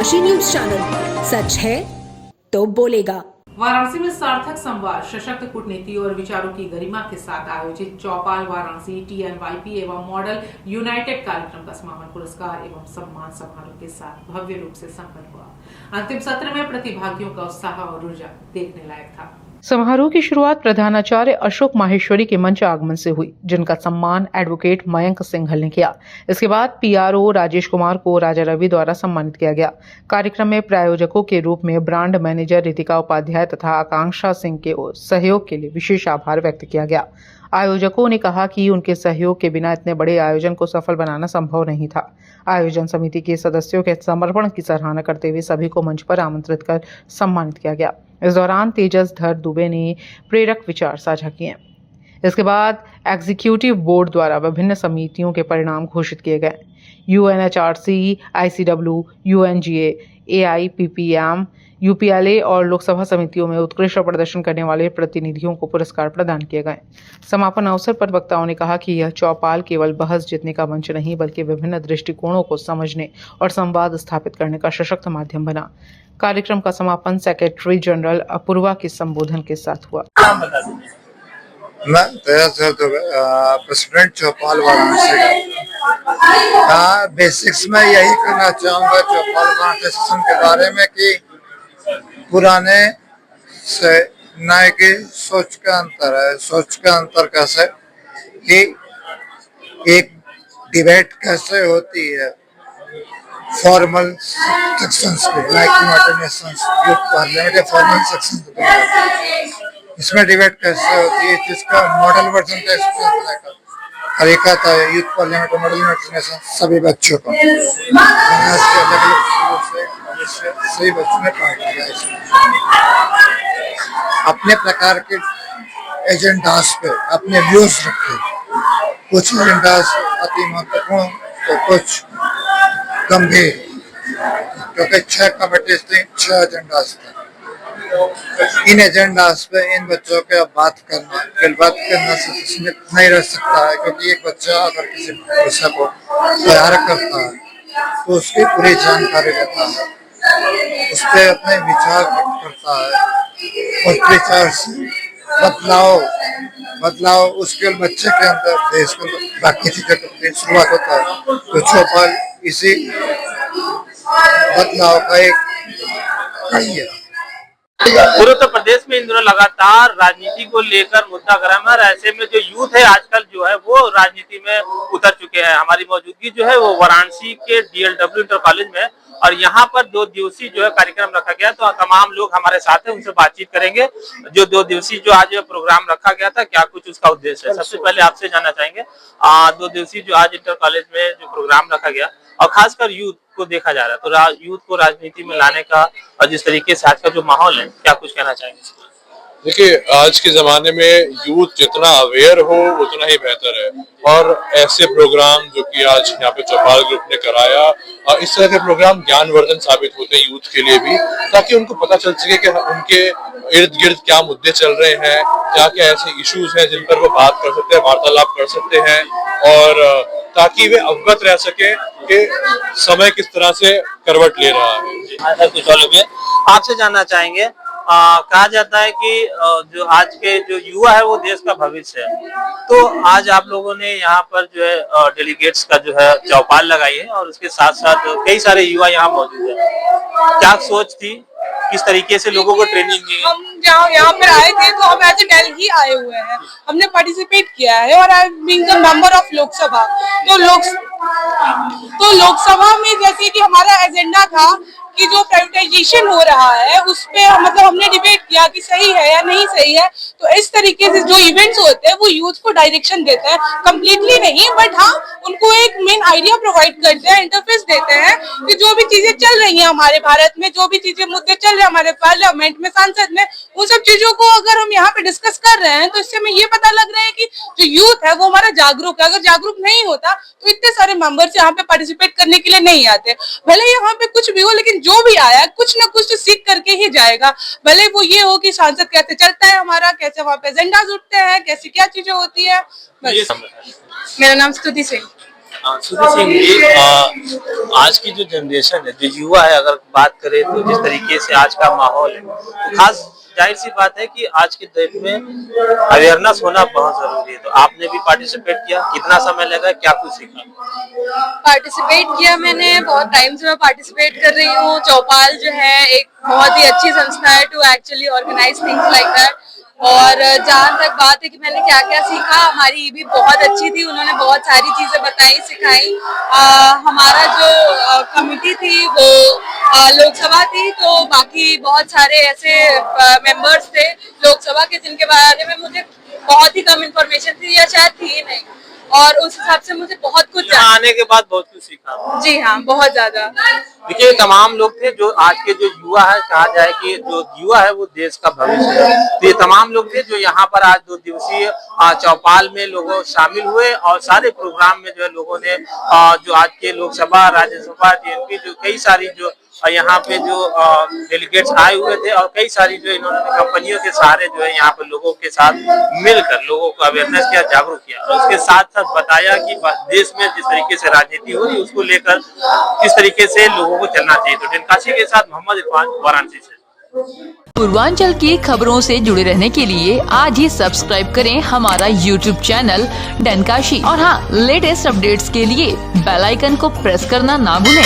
राजभाषी news channel, सच है तो बोलेगा। वाराणसी में सार्थक संवाद, सशक्त कूटनीति और विचारों की गरिमा के साथ आयोजित चौपाल वाराणसी TNYP एवं मॉडल यूनाइटेड कार्यक्रम का समापन पुरस्कार एवं सम्मान समारोह के साथ भव्य रूप से संपन्न हुआ। अंतिम सत्र में प्रतिभागियों का उत्साह और ऊर्जा देखने लायक था। समारोह की शुरुआत प्रधानाचार्य अशोक माहेश्वरी के मंच आगमन से हुई, जिनका सम्मान एडवोकेट मयंक सिंघल ने किया। इसके बाद PRO राजेश कुमार को राजा रवि द्वारा सम्मानित किया गया। कार्यक्रम में प्रायोजकों के रूप में ब्रांड मैनेजर रितिका उपाध्याय तथा आकांक्षा सिंह के सहयोग के लिए विशेष आभार व्यक्त किया गया। आयोजकों ने कहा कि उनके सहयोग के बिना इतने बड़े आयोजन को सफल बनाना संभव नहीं था। आयोजन समिति के सदस्यों के समर्पण की सराहना करते हुए सभी को मंच पर आमंत्रित कर सम्मानित किया गया। इस दौरान तेजस धर दुबे ने प्रेरक विचार साझा किए। इसके बाद एग्जीक्यूटिव बोर्ड द्वारा विभिन्न समितियों के परिणाम घोषित किए गए। UNHRC, ICW, UNGA, AIPPM, UPLA और लोकसभा समितियों में उत्कृष्ट प्रदर्शन करने वाले प्रतिनिधियों को पुरस्कार प्रदान किए गए। समापन अवसर पर वक्ताओं ने कहा कि यह चौपाल केवल बहस जीतने का मंच नहीं, बल्कि विभिन्न दृष्टिकोणों को समझने और संवाद स्थापित करने का सशक्त माध्यम बना। कार्यक्रम का समापन सेक्रेटरी जनरल अपूर्वा के संबोधन के साथ हुआ। मैं प्रेसिडेंट चौपाल वाराणसी का बेसिक्स में यही कहना चाहूँगा चौपाल वाराणसी सेशन के बारे में कि पुराने से नए की सोच का अंतर है। सोच का अंतर कैसे कि एक डिबेट कैसे होती है फॉर्मल सेक्शंस पे, like United Nations youth parliament या फॉर्मल सेक्शन, इसमें डिबेट कैसे होती है, जिसका मॉडल वर्जन का तरीका था यूथ पार्लियामेंट और मॉडल यूनाइटेड नेशन सभी बच्चों को सभी बच्चों ने पार्ट लिया। अपने प्रकार के एजेंडास पे अपने व्यूज रखे, कुछ एजेंडास अति महत्वपूर्ण तो कुछ गंभीर, क्योंकि 6 कमेटीज थी, 6 एजेंडास थे। इन एजेंडास पे इन बच्चों के बात करना से सीमित नहीं रह सकता है, क्योंकि एक बच्चा अगर किसी विषय को तैयार करता है तो उसकी पूरी जानकारी लेता है, उस पर अपने विचार व्यक्त करता है और विचार से बदलाव उसके बच्चे के अंदर, देश के अंदर बाकी चीजें करते शुरुआत होता है। तो चौपाल इसी बदलाव का एक कड़ी है। पूरे उत्तर प्रदेश में इन दिनों लगातार राजनीति को लेकर मुद्दा गर्म है। ऐसे में जो यूथ है आजकल जो है वो राजनीति में उतर चुके हैं। हमारी मौजूदगी जो है वो वाराणसी के DLW इंटर कॉलेज में, और यहाँ पर 2 दिवसीय जो है कार्यक्रम रखा गया। तो तमाम लोग हमारे साथ हैं, उनसे बातचीत करेंगे। जो 2 दिवसीय जो आज प्रोग्राम रखा गया था, क्या कुछ उसका उद्देश्य है। सबसे पहले आपसे जानना चाहेंगे 2 दिवसीय जो आज इंटर कॉलेज में जो प्रोग्राम रखा गया और खासकर यूथ को देखा जा रहा है, तो यूथ को राजनीति में लाने का और जिस तरीके से आज का जो माहौल है, क्या कुछ कहना चाहेंगे। देखिए, आज के जमाने में यूथ जितना अवेयर हो उतना ही बेहतर है, और ऐसे प्रोग्राम जो कि आज यहाँ पे चौपाल ग्रुप ने कराया, और इस तरह के प्रोग्राम ज्ञानवर्धन साबित होते हैं यूथ के लिए भी, ताकि उनको पता चल सके कि उनके इर्द गिर्द क्या मुद्दे चल रहे हैं, क्या क्या ऐसे इश्यूज हैं जिन पर वो बात कर सकते हैं, वार्तालाप कर सकते हैं, और ताकि वे अवगत रह सके कि समय किस तरह से करवट ले रहा है। कुछ और लोग आपसे जानना चाहेंगे, कहा जाता है कि जो आज के जो युवा है वो देश का भविष्य है। तो आज आप लोगों ने यहाँ पर जो है डेलीगेट्स का जो है चौपाल लगाई है, और उसके साथ साथ कई सारे युवा यहाँ मौजूद है। क्या सोच थी, किस तरीके से लोगों को ट्रेनिंग दी? हम यहाँ पर आए थे तो हम एज ए डेली आए हुए हैं, हमने पार्टिसिपेट किया है, और I being the member of Lok Sabha. तो लोकसभा में जैसे कि हमारा एजेंडा था कि जो प्राइवेटाइजेशन हो रहा है उस पे मतलब हमने डिबेट किया कि सही है या नहीं सही है। तो इस तरीके से जो इवेंट्स होते हैं वो यूथ को डायरेक्शन देते हैं, कम्प्लीटली नहीं बट हाँ उनको एक मेन आइडिया प्रोवाइड करते हैं, इंटरफेस देते हैं कि जो भी चीजें चल रही हैं हमारे भारत में, जो भी चीजें मुद्दे चल रहे हैं हमारे पार्लियामेंट में, संसद में, उन सब चीजों को अगर हम यहाँ पे डिस्कस कर रहे हैं तो इससे हमें ये पता लग रहा है कि जो यूथ है वो हमारा जागरूक है। अगर जागरूक नहीं होता तो इतने सारे मेंबर्स यहाँ पे पार्टिसिपेट करने के लिए नहीं आते। भले यहाँ पे कुछ भी हो, लेकिन जो भी आया कुछ ना कुछ तो सीख करके ही जाएगा। भले वो ये हो कि सांसद कैसे चलता है हमारा, कैसे वहाँ पे एजेंडाज उठते हैं, कैसी क्या चीजें होती है। बस। मेरा नाम स्तुति सिंह। सुधीर सिंह जी, आज की जो जनरेशन है, जो युवा है, अगर बात करें तो जिस तरीके से आज का माहौल है, तो खास जाहिर सी बात है कि आज के दौर में अवेयरनेस होना बहुत जरूरी है। तो आपने भी पार्टिसिपेट किया, कितना समय लगा, क्या कुछ सीखा? पार्टिसिपेट किया मैंने, बहुत टाइम से मैं पार्टिसिपेट कर रही हूँ। चौपाल जो है एक बहुत ही अच्छी संस्था है to actually organise things like that. और जहाँ तक बात है कि मैंने क्या क्या सीखा, हमारी ईबी बहुत अच्छी थी, उन्होंने बहुत सारी चीजें बताई, सिखाई। हमारा जो कमिटी थी वो लोकसभा थी, तो बाकी बहुत सारे ऐसे मेंबर्स थे लोकसभा के जिनके बारे में मुझे बहुत ही कम इंफॉर्मेशन थी या शायद थी ही नहीं, और उस हिसाब से मुझे बहुत कुछ यहाँ आने के बाद बहुत कुछ सीखा। जी हाँ, बहुत ज्यादा। देखिए, तमाम लोग थे जो आज के जो युवा है, कहा जाए कि जो युवा है वो देश का भविष्य है। तो ये तमाम लोग थे जो यहाँ पर आज 2 दिवसीय चौपाल में लोगों शामिल हुए, और सारे प्रोग्राम में जो है लोगों ने जो आज के लोकसभा, राज्यसभा, टीएनपी, जो कई सारी जो यहाँ पे जो डेलीगेट्स आए हुए थे, और कई सारी जो इन्होंने कंपनियों के सहारे जो है यहाँ पर लोगों के साथ मिलकर लोगों को अवेयरनेस किया, जागरूक किया, और उसके साथ साथ बताया कि देश में जिस तरीके से राजनीति हो रही है उसको लेकर किस तरीके से लोगों को चलना चाहिए। तो डेनकाशी के साथ मोहम्मद इरफान, वाराणसी से। पूर्वांचल की खबरों से जुड़े रहने के लिए आज ही सब्सक्राइब करें हमारा YouTube चैनल डनकाशी, और हाँ, लेटेस्ट अपडेट्स के लिए बेल आइकन को प्रेस करना ना भूलें।